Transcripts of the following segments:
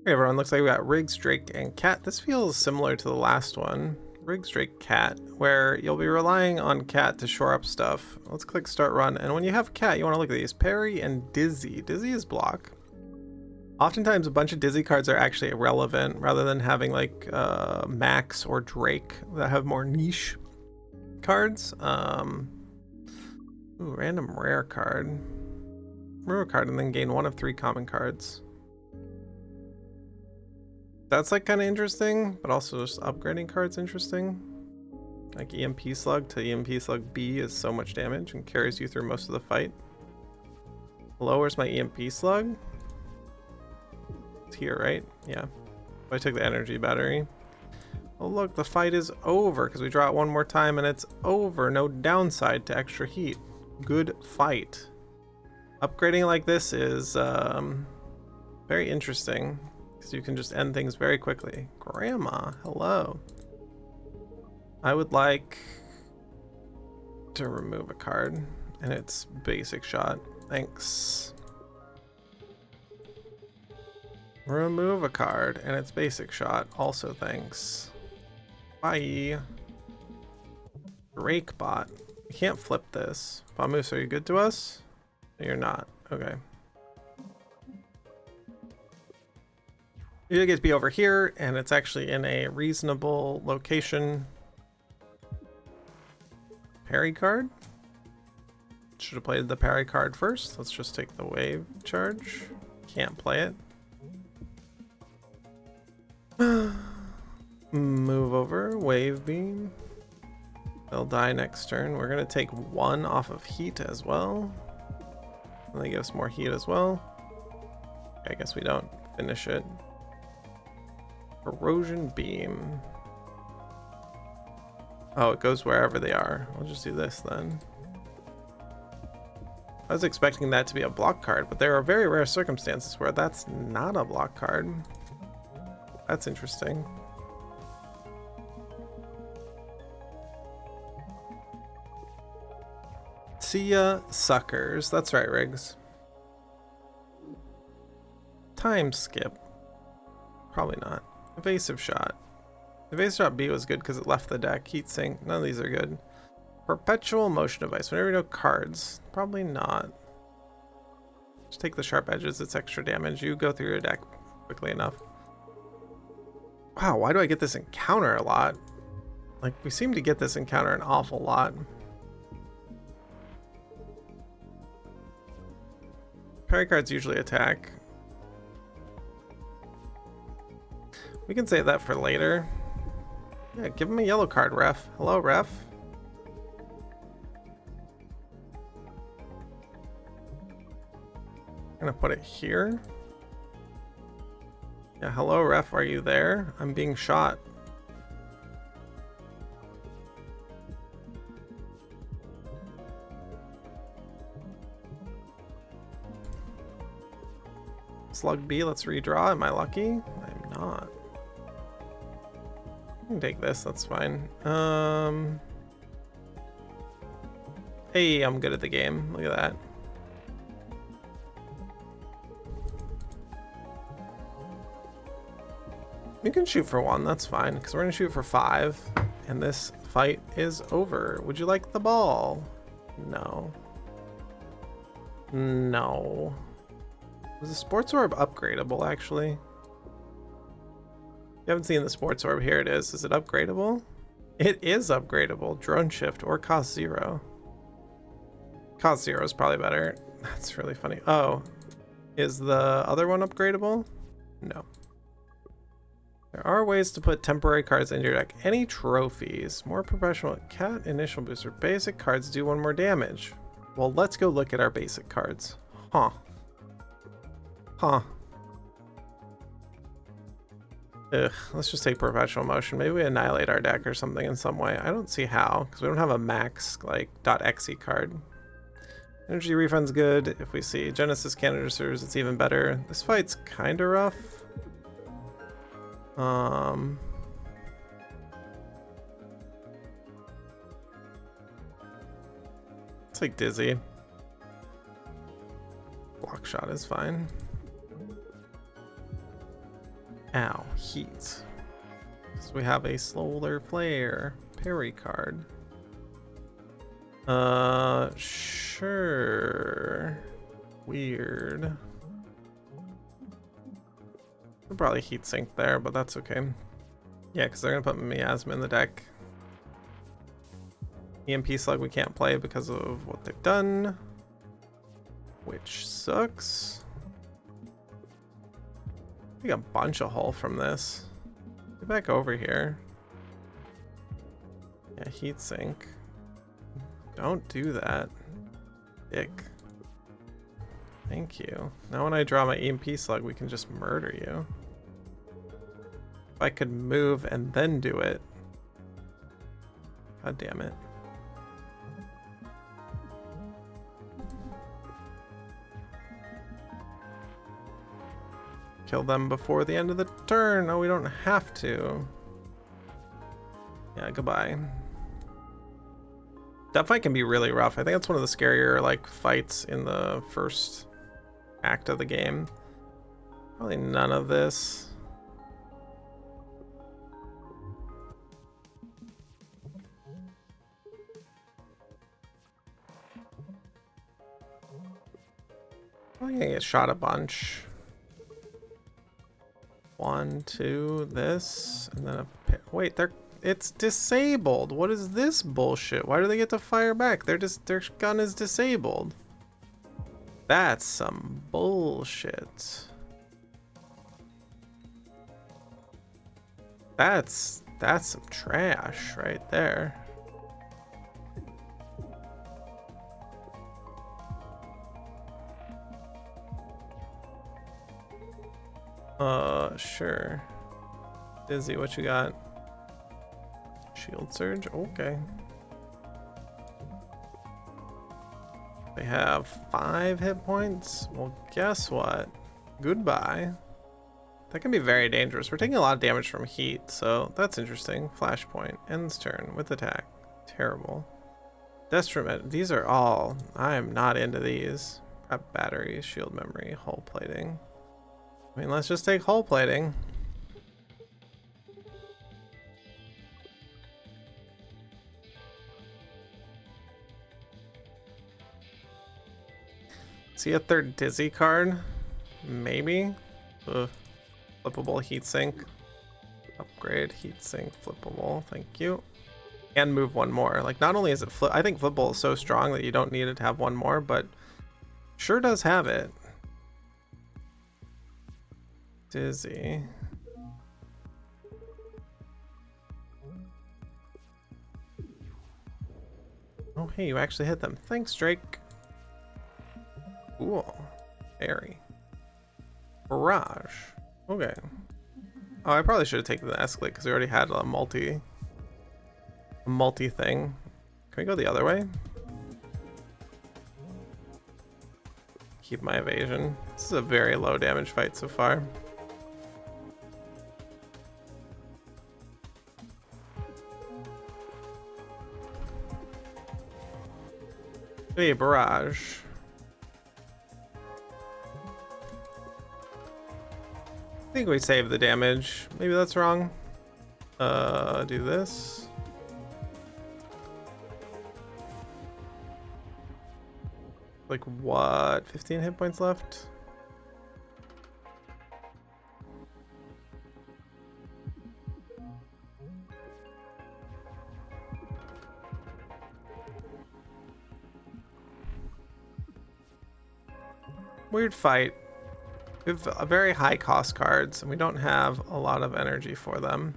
Hey everyone, looks like we got Riggs, Drake, and Cat. This feels similar to the last one. Riggs, Drake, Cat, where you'll be relying on Cat to shore up stuff. Let's click start run, and when you have Cat, you want to look at these. Parry and Dizzy. Dizzy is block. Oftentimes a bunch of Dizzy cards are actually irrelevant, rather than having like Max or Drake that have more niche cards. Ooh, random rare card. Rare card and then gain 1 of 3 common cards. That's like kind of interesting, but also just upgrading cards interesting. Like EMP Slug to EMP Slug B is so much damage and carries you through most of the fight. Hello, where's my EMP Slug? It's here, right? Yeah. I took the energy battery. Oh look, the fight is over because we draw it one more time and it's over. No downside to extra heat. Good fight. Upgrading like this is very interesting. You can just end things very quickly. Grandma, hello. I would like to remove a card, and it's basic shot. Thanks. Remove a card, and it's basic shot. Also thanks. Bye. Drake bot. You can't flip this. Vamoose, are you good to us? No, you're not. Okay. You get to be over here, and it's actually in a reasonable location. Parry card? Should have played the parry card first. Let's just take the wave charge. Can't play it. Move over, wave beam. They'll die next turn. We're gonna take 1 off of heat as well. And they give us more heat as well. Okay, I guess we don't finish it. Corrosion beam. Oh, it goes wherever they are. I'll just do this then. I was expecting that to be a block card, but there are very rare circumstances where that's not a block card. That's interesting. See ya, suckers. That's right, Riggs. Time skip. Probably not. Evasive shot. Evasive shot B was good because it left the deck. Heat sink. None of these are good. Perpetual motion device. Whenever you know cards. Probably not. Just take the sharp edges. It's extra damage. You go through your deck quickly enough. Wow, why do I get this encounter a lot? Like, we seem to get this encounter an awful lot. Parry cards usually attack. We can save that for later. Yeah, give him a yellow card, ref. Hello, ref. I'm gonna put it here. Yeah, hello, ref. Are you there? I'm being shot. Slug B, let's redraw. Am I lucky? I'm not. I can take this, that's fine. Hey, I'm good at the game. Look at that. You can shoot for 1, that's fine, because we're gonna shoot for 5, and this fight is over. Would you like the ball? No. No. Was the sports orb upgradable, actually? You haven't seen the sports orb. Here it is. Is it upgradable? It is upgradable. Drone shift or cost 0. Cost 0 is probably better. That's really funny. Oh, is the other one upgradable? No. There are ways to put temporary cards in your deck. Any trophies? More professional. Cat initial booster. Basic cards do 1 more damage. Well, let's go look at our basic cards. Huh. Huh. Ugh, let's just take perpetual motion. Maybe we annihilate our deck or something in some way. I don't see how, because we don't have a max like .exe card. Energy refund's good. If we see Genesis canisters, it's even better. This fight's kind of rough. It's like Dizzy. Block shot is fine. Ow, heat. So we have a Solar Flare parry card. Sure. Weird. We'll probably heat sink there, but that's okay. Yeah, because they're gonna put Miasma in the deck. EMP Slug we can't play because of what they've done, which sucks. I got a bunch of hull from this. Get back over here. Yeah, heat sink. Don't do that. Dick. Thank you. Now when I draw my EMP Slug, we can just murder you. If I could move and then do it. God damn it. Kill them before the end of the turn. No, we don't have to. Yeah, goodbye. That fight can be really rough. I think that's one of the scarier like fights in the first act of the game. Probably none of this. Probably gonna get shot a bunch. 1, 2, this, and then a wait, it's disabled. What is this bullshit? Why do they get to fire back? Their gun is disabled. That's some bullshit. That's some trash right there. Sure. Dizzy, what you got? Shield Surge? Okay. They have 5 hit points? Well, guess what? Goodbye. That can be very dangerous. We're taking a lot of damage from heat, so that's interesting. Flashpoint. Ends turn with attack. Terrible. Detriment. These are all... I am not into these. Prep batteries, shield memory, hull plating. I mean, let's just take hull plating. See a third Dizzy card? Maybe? Ugh. Flippable heatsink. Upgrade, heatsink, flippable. Thank you. And move one more. Like, not only is it I think flippable is so strong that you don't need it to have one more, but sure does have it. Dizzy. Oh, hey, you actually hit them. Thanks, Drake. Cool. Airy. Barrage. Okay. Oh, I probably should have taken the escalate because we already had a multi thing. Can we go the other way? Keep my evasion. This is a very low damage fight so far. Hey, barrage. I think we saved the damage. Maybe that's wrong. Do this. Like what? 15 hit points left? Weird fight. We have a very high cost cards and we don't have a lot of energy for them.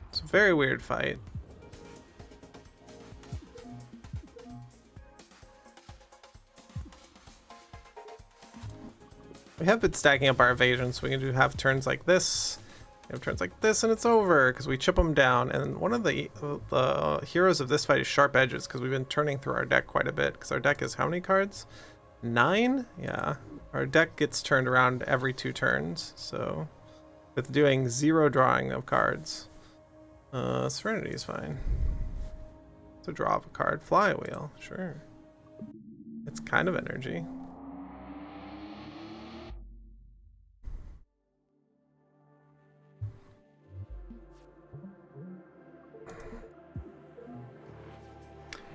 It's a very weird fight. We have been stacking up our evasion, so we can have turns like this. We have turns like this and it's over because we chip them down. And one of the heroes of this fight is Sharp Edges because we've been turning through our deck quite a bit because our deck is how many cards? 9? Yeah. Our deck gets turned around every 2 turns. So with doing 0 drawing of cards. Serenity is fine. It's a draw of a card. Flywheel, sure. kind of energy.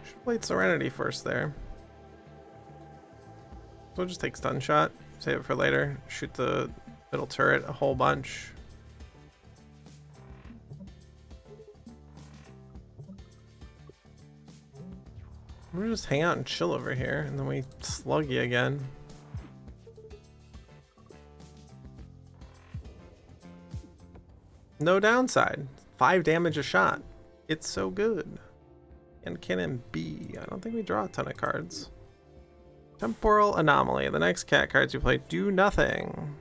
Should play Serenity first there. So we'll just take stun shot, save it for later, shoot the middle turret a whole bunch. We'll just hang out and chill over here, and then we slug you again. No downside. 5 damage a shot. It's so good. And cannon B. I don't think we draw a ton of cards. Temporal Anomaly. The next cat cards you play do nothing.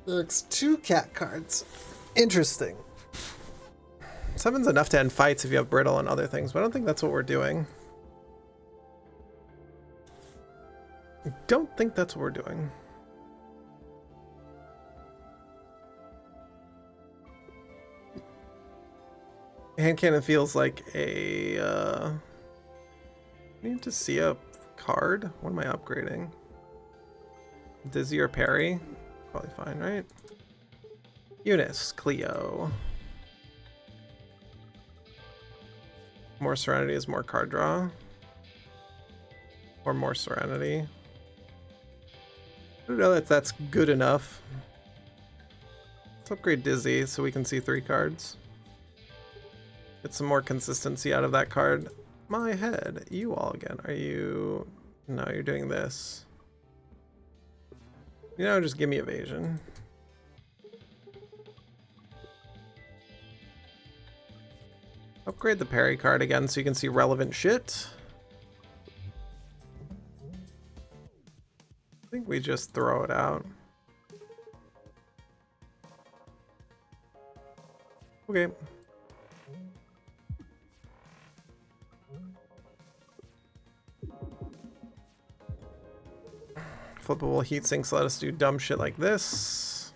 Looks 2 cat cards. Interesting. 7's enough to end fights if you have brittle and other things, but I don't think that's what we're doing. I don't think that's what we're doing. Hand cannon feels like a I need to see a card. What am I upgrading? Dizzy or parry? Probably fine, right? Eunice, Cleo. More Serenity is more card draw. Or more Serenity. I don't know if that's good enough. Let's upgrade Dizzy so we can see 3 cards. Get some more consistency out of that card. My head. You all again. Are you... No, you're doing this. You know, just give me evasion. Upgrade the parry card again so you can see relevant shit. I think we just throw it out. Okay. Flippable heat sinks let us do dumb shit like this.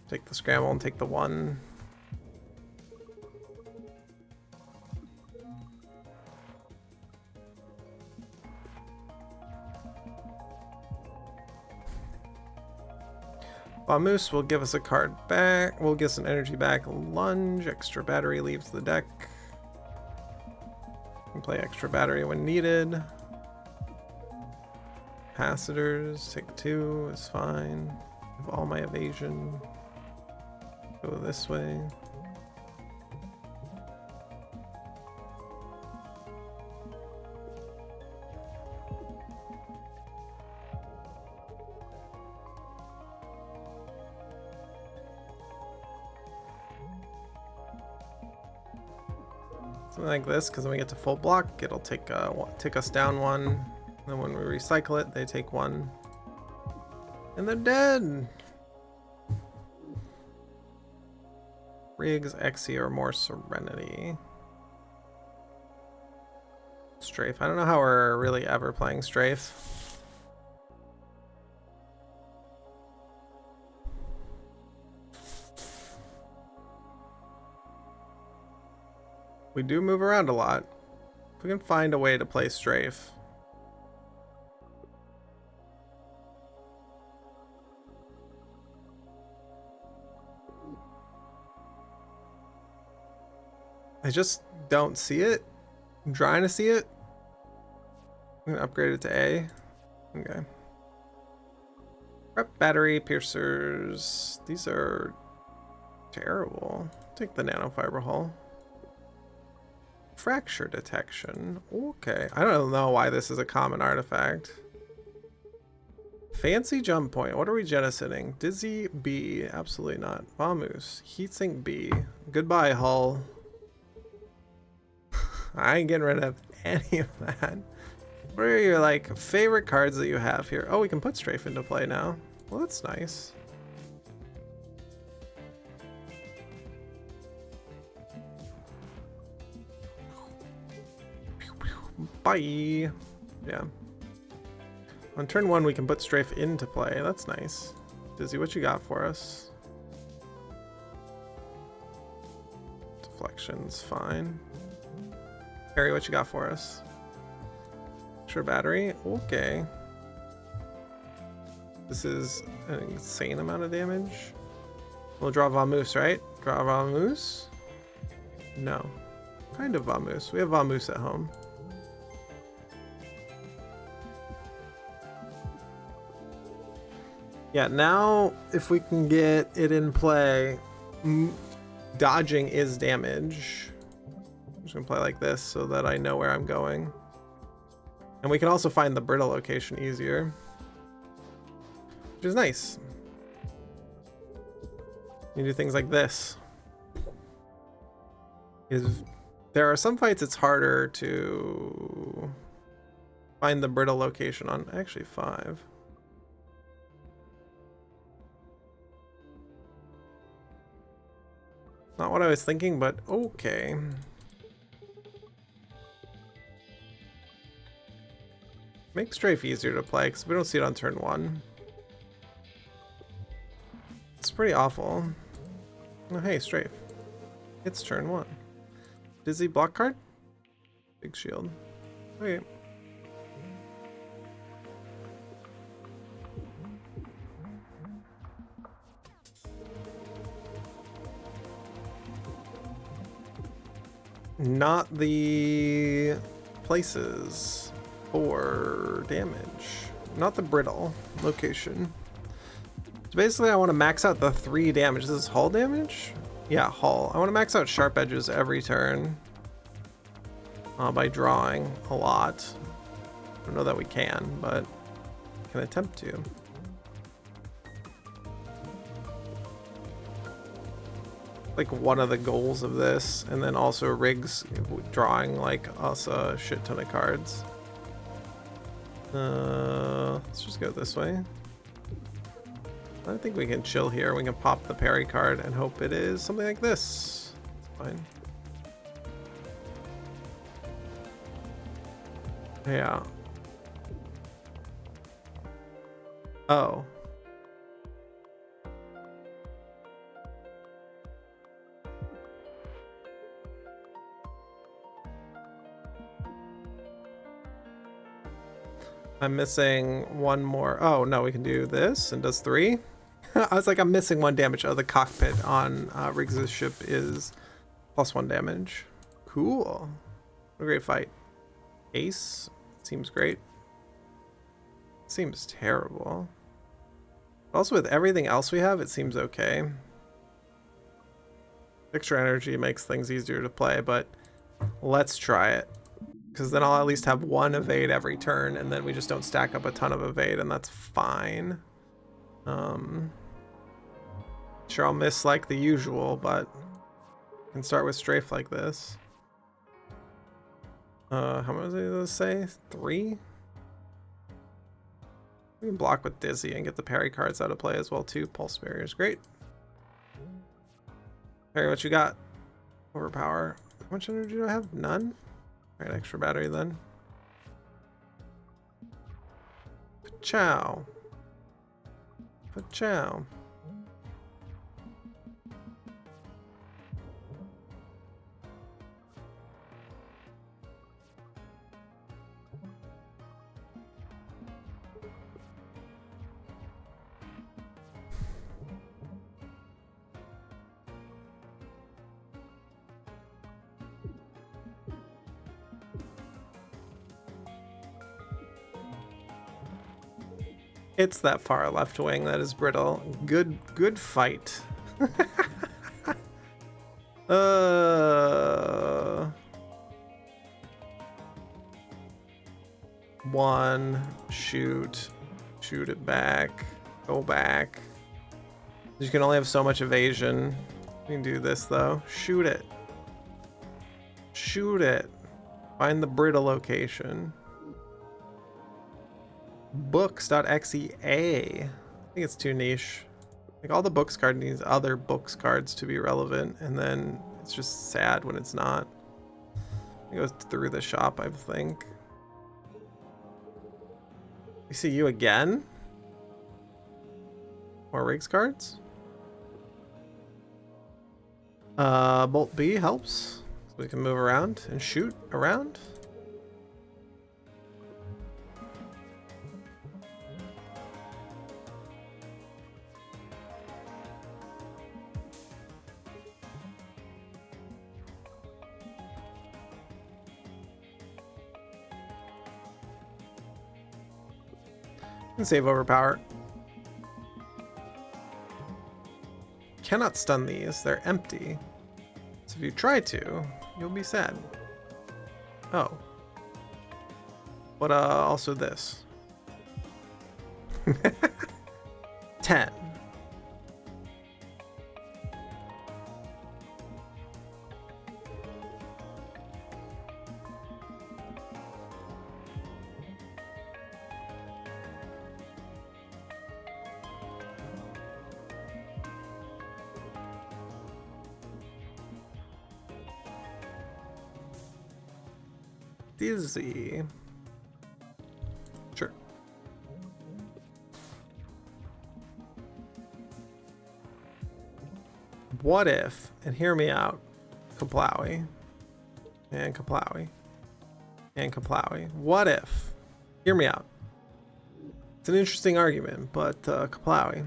Take the scramble and take the 1. Moose will give us a card back. We'll get some energy back. Lunge. Extra battery leaves the deck. Can play extra battery when needed. Capacitors. Take 2 is fine. Have all my evasion. Go this way. Something like this, because when we get to full block, it'll take us down 1. And then when we recycle it, they take 1. And they're dead! Riggs, Exy, or more Serenity. Strafe. I don't know how we're really ever playing Strafe. We do move around a lot. If we can find a way to play Strafe. I just don't see it. I'm trying to see it. I'm gonna upgrade it to A. Okay. Prep battery, piercers. These are terrible. Take the nanofiber hull. Fracture detection. Okay. I don't know why this is a common artifact. Fancy jump point. What are we jettisoning? Dizzy B. Absolutely not. Vamoose. Heatsink B. Goodbye, hull. I ain't getting rid of any of that. What are your like favorite cards that you have here? Oh, we can put Strafe into play now. Well, that's nice. Bye. Yeah. On turn 1, we can put Strafe into play. That's nice. Dizzy, what you got for us? Deflection's fine. Harry, what you got for us? Extra battery? Okay. This is an insane amount of damage. We'll draw Vamoose, right? Draw Vamoose? No. Kind of Vamoose. We have Vamoose at home. Yeah, now if we can get it in play, dodging is damage. I'm just gonna play like this so that I know where I'm going. And we can also find the brittle location easier, which is nice. You do things like this. There are some fights it's harder to find the brittle location on. Actually, 5. Not what I was thinking, but okay. Make strafe easier to play because we don't see it on turn 1. It's pretty awful. Oh, hey, strafe. It's turn 1. Dizzy block card? Big shield. Okay. Not the places for damage. Not the brittle location. So basically I want to max out the 3 damage. This is hull damage? Yeah, hull. I want to max out sharp edges every turn by drawing a lot. I don't know that we can, but can attempt to. Like one of the goals of this, and then also Riggs drawing like us a shit ton of cards. Let's just go this way. I think we can chill here. We can pop the parry card and hope it is something like this. It's fine. Yeah. Oh. I'm missing one more. Oh, no, we can do this and does 3. I was like, I'm missing 1 damage. Oh, the cockpit on Riggs' ship is +1 damage. Cool. What a great fight. Ace seems great. Seems terrible. Also, with everything else we have, it seems okay. Extra energy makes things easier to play, but let's try it. Because then I'll at least have 1 evade every turn, and then we just don't stack up a ton of evade, and that's fine. Sure, I'll miss like the usual, but I can start with strafe like this. How much did it say? 3? We can block with Dizzy and get the parry cards out of play as well too. Pulse barrier is great. Harry, what you got? Overpower. How much energy do I have? None? Alright, extra battery then. Ciao. Ciao. It's that far left wing that is brittle. Good fight. One, shoot it back, go back. You can only have so much evasion. We can do this though. Shoot it. Find the brittle location. Books.exe. I think it's too niche. Like all the books card needs other books cards to be relevant, and then it's just sad when it's not. It goes through the shop, I think. We see you again? More Riggs cards? Bolt B helps. So we can move around and shoot around. And save overpower. Cannot stun these, they're empty. So if you try to, you'll be sad. Oh. But also this. 10. Dizzy. Sure. What if, and hear me out, Kaplawi, and Kaplawi, and Kaplawi. What if, hear me out. It's an interesting argument, but Kaplawi.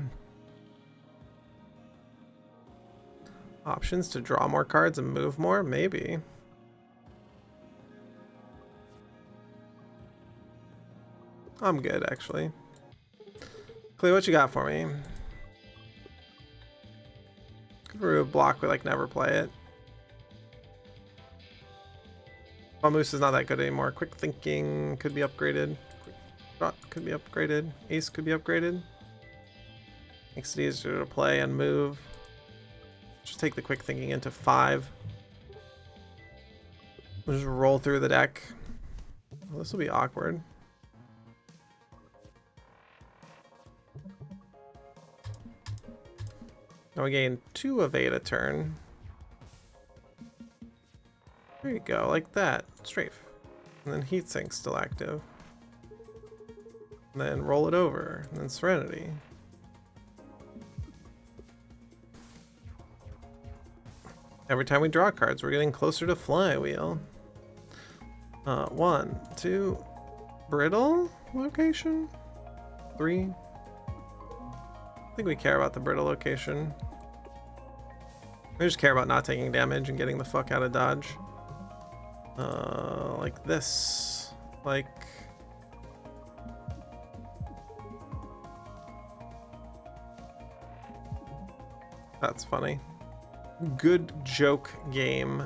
Options to draw more cards and move more? Maybe. I'm good, actually. Clay, what you got for me? Could remove block, we like never play it. Moose is not that good anymore. Quick thinking could be upgraded. Quick shot could be upgraded. Ace could be upgraded. Makes it easier to play and move. Just take the quick thinking into 5. We'll just roll through the deck. Well, this will be awkward. Now we gain 2 evade a turn. There you go, like that. Strafe. And then heatsink's still active. And then roll it over. And then Serenity. Every time we draw cards, we're getting closer to Flywheel. 1, 2, Brittle location? 3. I think we care about the Brittle location. We just care about not taking damage and getting the fuck out of dodge. Like this. Like... That's funny. Good joke game.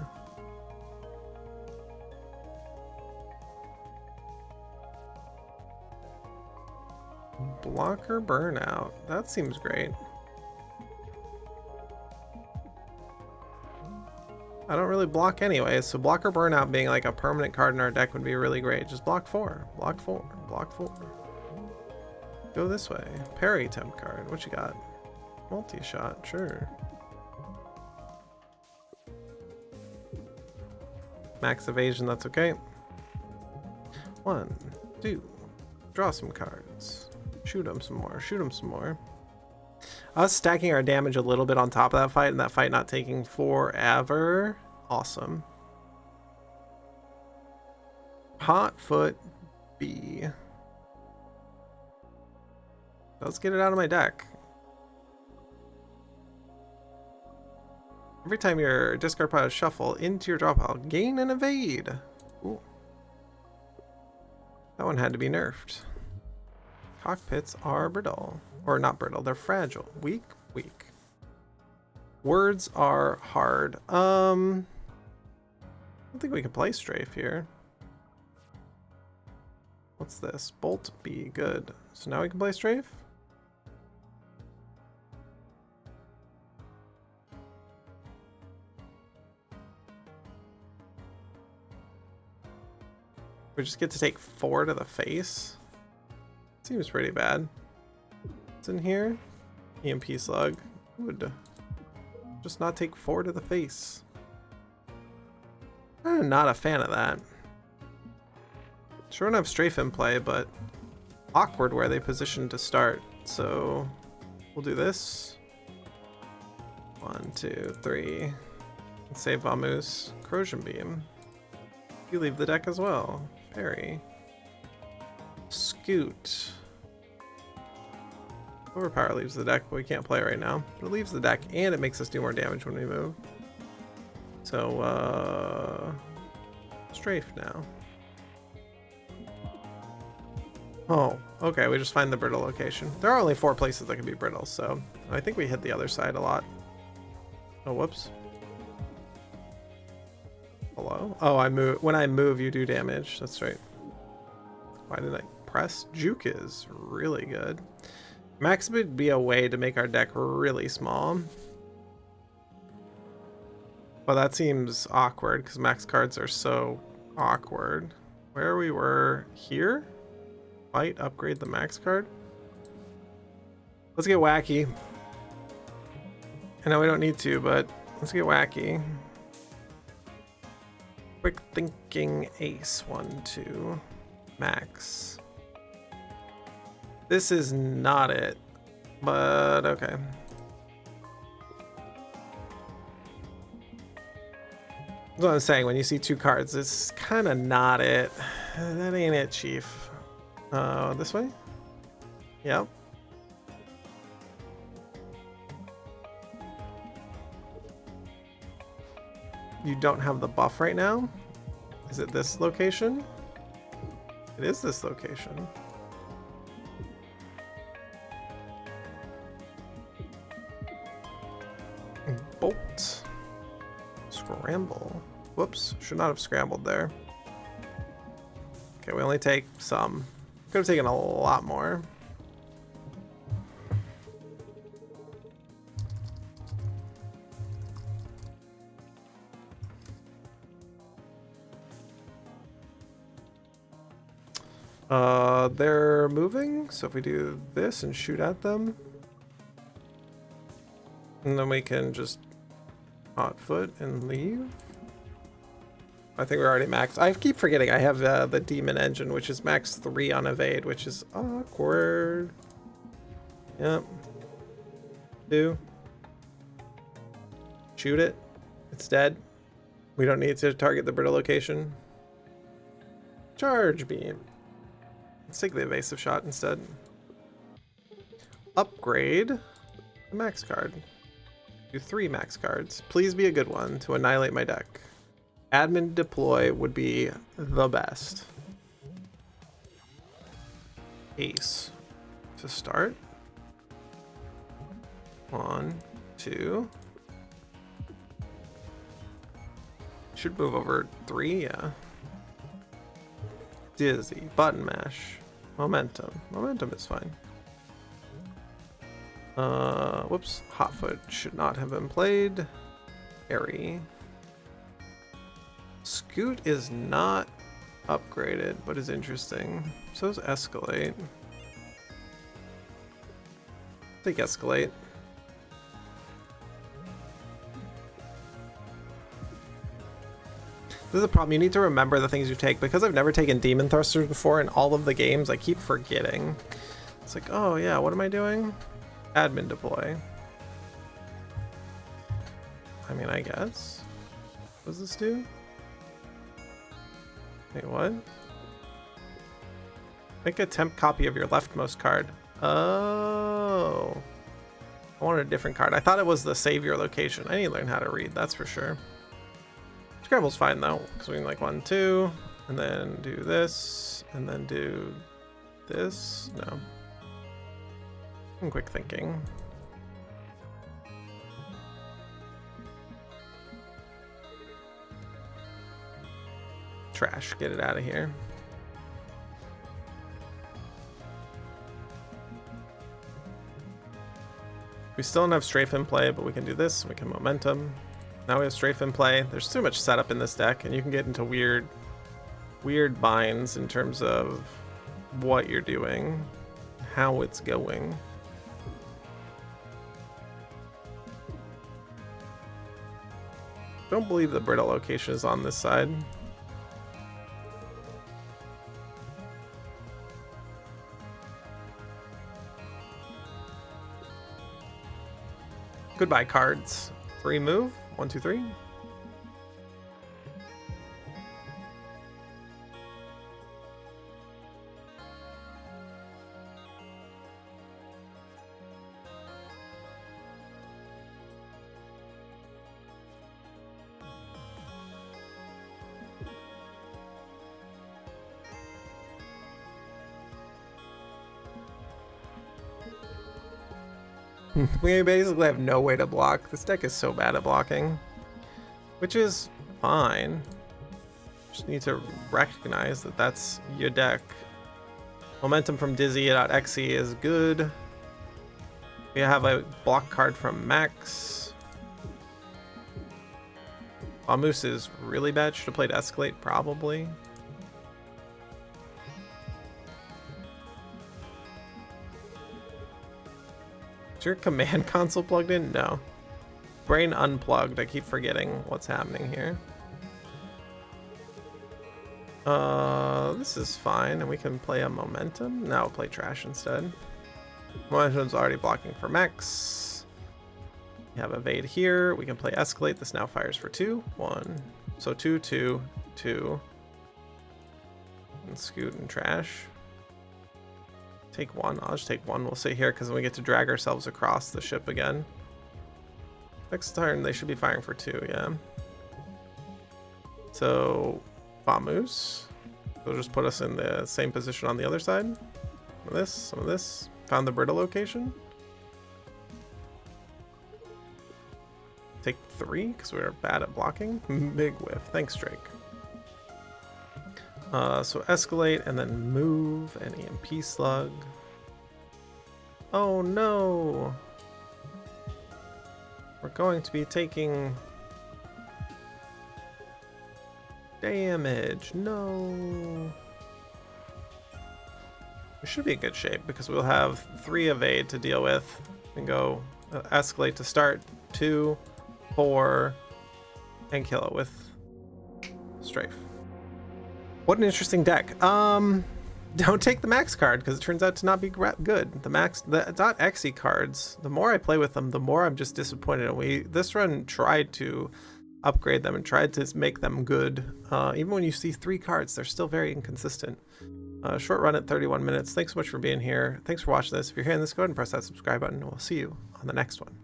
Blocker burnout. That seems great. I don't really block anyway, so blocker burnout being like a permanent card in our deck would be really great. Just block 4, block 4, block 4. Go this way. Parry temp card. What you got? Multi-shot, sure. Max evasion, that's okay. 1, 2. Draw some cards. Shoot them some more. Shoot them some more. Us stacking our damage a little bit on top of that fight and that fight not taking forever. Awesome. Hotfoot B. Let's get it out of my deck. Every time your discard pile is shuffle into your draw pile, gain and evade. Ooh. That one had to be nerfed. Cockpits are brittle. Or not brittle, they're fragile. Weak, weak. Words are hard. I don't think we can play strafe here. What's this? Bolt B, good. So now we can play strafe? We just get to take 4 to the face? Seems pretty bad. What's in here? EMP slug. Would just not take 4 to the face. I'm not a fan of that. Sure enough, strafe in play, but awkward where they position to start. So we'll do this. 1, 2, 3. Save Vamoose. Corrosion Beam. You leave the deck as well. Parry. Scoot. Overpower leaves the deck, but we can't play right now. But it leaves the deck, and it makes us do more damage when we move. So, strafe now. Oh, okay, we just find the brittle location. There are only 4 places that can be brittle, so I think we hit the other side a lot. Oh, whoops. Hello? Oh, I move. When I move, you do damage. That's right. Why did I press? Juke is really good. Max would be a way to make our deck really small. But that seems awkward because max cards are so awkward. Where we were here? Fight, upgrade the max card. Let's get wacky. I know we don't need to, but let's get wacky. Quick thinking ace. 1, 2. Max. This is not it, but okay. That's what I'm saying. When you see 2 cards, it's kind of not it. That ain't it, Chief. This way? Yep. You don't have the buff right now? Is it this location? It is this location. Bolt. Scramble. Whoops, should not have scrambled there. Okay, we only take some. Could have taken a lot more. They're moving, so if we do this and shoot at them, and then we can just hot foot and leave. I think we're already maxed. I keep forgetting I have the demon engine, which is max 3 on evade, which is awkward. Yep. 2. Shoot it. It's dead. We don't need to target the brittle location. Charge beam. Let's take the evasive shot instead. Upgrade the max card. Do 3 max cards. Please be a good one to annihilate my deck. Admin deploy would be the best. Ace to start. 1, 2. Should move over 3, yeah. Dizzy, button mash, momentum. Momentum is fine. Whoops, Hotfoot should not have been played. Airy. Scoot is not upgraded, but is interesting. So is Escalate. Take Escalate. This is a problem. You need to remember the things you take. Because I've never taken Demon Thrusters before in all of the games, I keep forgetting. It's like, oh yeah, what am I doing? Admin deploy. I mean, I guess. What does this do? Wait, what? Make a temp copy of your leftmost card. Oh. I wanted a different card. I thought it was the savior location. I need to learn how to read, that's for sure. Scramble's fine though, because we can like 1, 2, and then do this, and then do this. No. I'm quick thinking. Trash, get it out of here. We still don't have strafe in play, but we can do this. We can momentum. Now we have strafe in play. There's too much setup in this deck, and you can get into weird binds in terms of what you're doing, how it's going. Don't believe the brittle location is on this side. Goodbye cards. 3 move. 1, 2, 3. We basically have no way to block. This deck is so bad at blocking, which is fine. Just need to recognize that that's your deck. Momentum from Dizzy.exe is good. We have a block card from Max. Moose is really bad. Should have played Escalate, probably. Is your command console plugged in? No. Brain unplugged. I keep forgetting what's happening here. This is fine, and we can play a Momentum. No, play Trash instead. Momentum's already blocking for Max. We have Evade here. We can play Escalate. This now fires for 2. 1. So 2, 2, 2. And Scoot and Trash. Take 1. I'll just take 1. We'll sit here because then we get to drag ourselves across the ship again. Next turn, they should be firing for 2, yeah. So, Vamoose. They'll just put us in the same position on the other side. Some of this, some of this. Found the Brittle location. Take 3, because we are bad at blocking. Big whiff. Thanks, Drake. So Escalate, and then move, and EMP Slug. Oh no! We're going to be taking damage. No. We should be in good shape because we'll have 3 evade to deal with. We can go Escalate to start, 2, 4, and kill it with Strafe. What an interesting deck. Don't take the Max card because it turns out to not be good. The .exe cards, the more I play with them, the more I'm just disappointed. And this run tried to upgrade them and tried to make them good. Even when you see 3 cards, they're still very inconsistent. Short run at 31 minutes. Thanks so much for being here. Thanks for watching this. If you're hearing this, go ahead and press that subscribe button, and we'll see you on the next one.